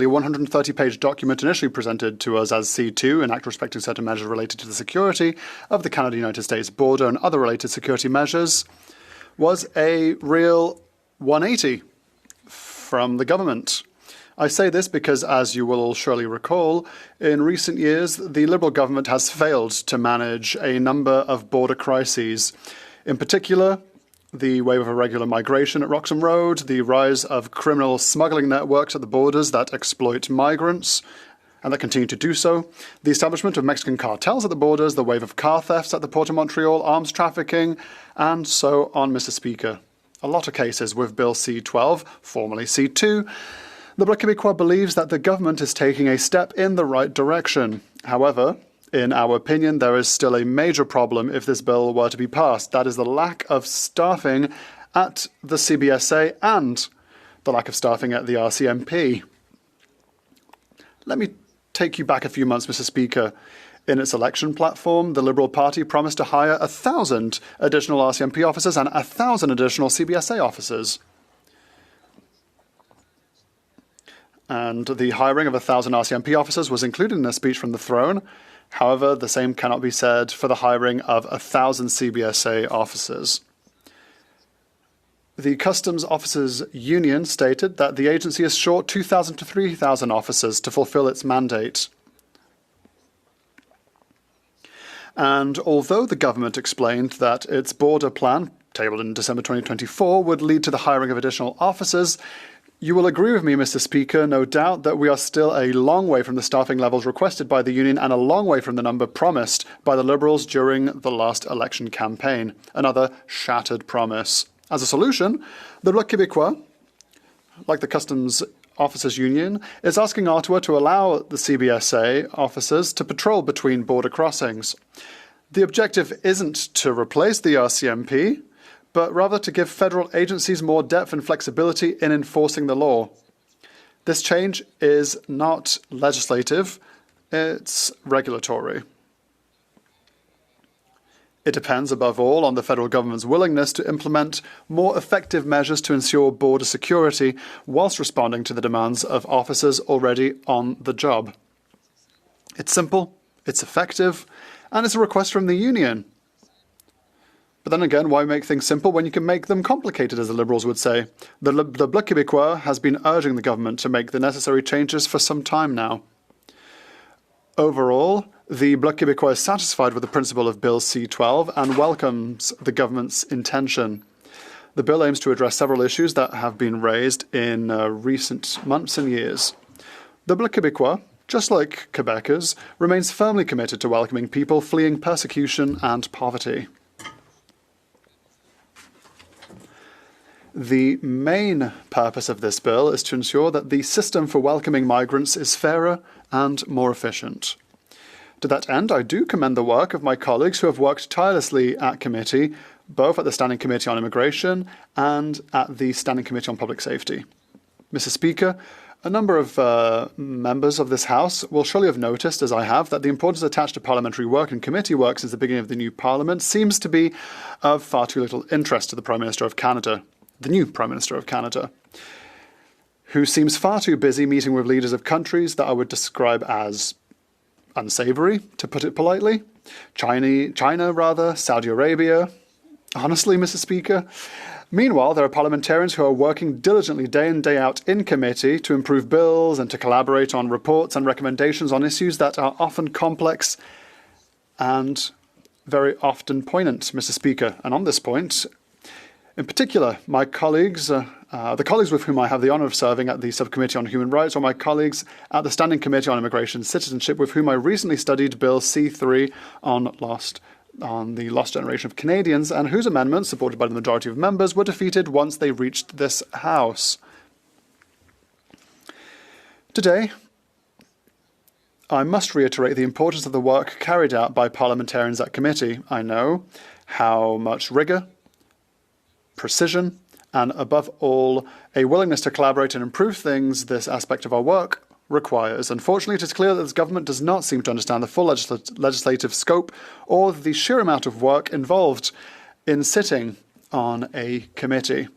The 130-page document initially presented to us as C2, an act respecting certain measures related to the security of the Canada-United States border and other related security measures, was a real 180 from the government. I say this because, as you will all surely recall, in recent years, the Liberal government has failed to manage a number of border crises. In particular, the wave of irregular migration at Roxham Road, the rise of criminal smuggling networks at the borders that exploit migrants and that continue to do so, the establishment of Mexican cartels at the borders, the wave of car thefts at the Port of Montreal, arms trafficking, and so on, Mr. Speaker. A lot of cases with Bill C-12, formerly C-2. The Bloc Québécois believes that the government is taking a step in the right direction. However, in our opinion, there is still a major problem if this bill were to be passed. That is the lack of staffing at the CBSA and the lack of staffing at the RCMP. Let me take you back a few months, Mr. Speaker. In its election platform, the Liberal Party promised to hire 1,000 additional RCMP officers and 1,000 additional CBSA officers. And the hiring of 1,000 RCMP officers was included in a speech from the throne. However, the same cannot be said for the hiring of 1,000 CBSA officers. The Customs Officers Union stated that the agency is short 2,000 to 3,000 officers to fulfill its mandate. And although the government explained that its border plan, tabled in December 2024, would lead to the hiring of additional officers, you will agree with me, Mr. Speaker, no doubt, that we are still a long way from the staffing levels requested by the union and a long way from the number promised by the Liberals during the last election campaign. Another shattered promise. As a solution, the Bloc Québécois, like the Customs Officers Union, is asking Ottawa to allow the CBSA officers to patrol between border crossings. The objective isn't to replace the RCMP, but rather to give federal agencies more depth and flexibility in enforcing the law. This change is not legislative, it's regulatory. It depends, above all, on the federal government's willingness to implement more effective measures to ensure border security whilst responding to the demands of officers already on the job. It's simple, it's effective, and it's a request from the union. But then again, why make things simple when you can make them complicated, as the Liberals would say? The Bloc Québécois has been urging the government to make the necessary changes for some time now. Overall, the Bloc Québécois is satisfied with the principle of Bill C-12 and welcomes the government's intention. The bill aims to address several issues that have been raised in recent months and years. The Bloc Québécois, just like Quebecers, remains firmly committed to welcoming people fleeing persecution and poverty. The main purpose of this bill is to ensure that the system for welcoming migrants is fairer and more efficient. To that end, I do commend the work of my colleagues who have worked tirelessly at committee, both at the Standing Committee on Immigration and at the Standing Committee on Public Safety. Mr. Speaker, a number of members of this House will surely have noticed, as I have, that the importance attached to parliamentary work and committee work since the beginning of the new Parliament seems to be of far too little interest to the Prime Minister of Canada. The new Prime Minister of Canada, who seems far too busy meeting with leaders of countries that I would describe as unsavory, to put it politely. China, Saudi Arabia. Honestly, Mr. Speaker. Meanwhile, there are parliamentarians who are working diligently day in, day out in committee to improve bills and to collaborate on reports and recommendations on issues that are often complex and very often poignant, Mr. Speaker. And on this point, in particular, my colleagues, the colleagues with whom I have the honour of serving at the Subcommittee on Human Rights, or my colleagues at the Standing Committee on Immigration and Citizenship, with whom I recently studied Bill C-3 on the lost generation of Canadians, and whose amendments, supported by the majority of members, were defeated once they reached this House. Today, I must reiterate the importance of the work carried out by parliamentarians at committee. I know how much rigour, precision, and above all, a willingness to collaborate and improve things this aspect of our work requires. Unfortunately, it is clear that this government does not seem to understand the full legislative scope or the sheer amount of work involved in sitting on a committee.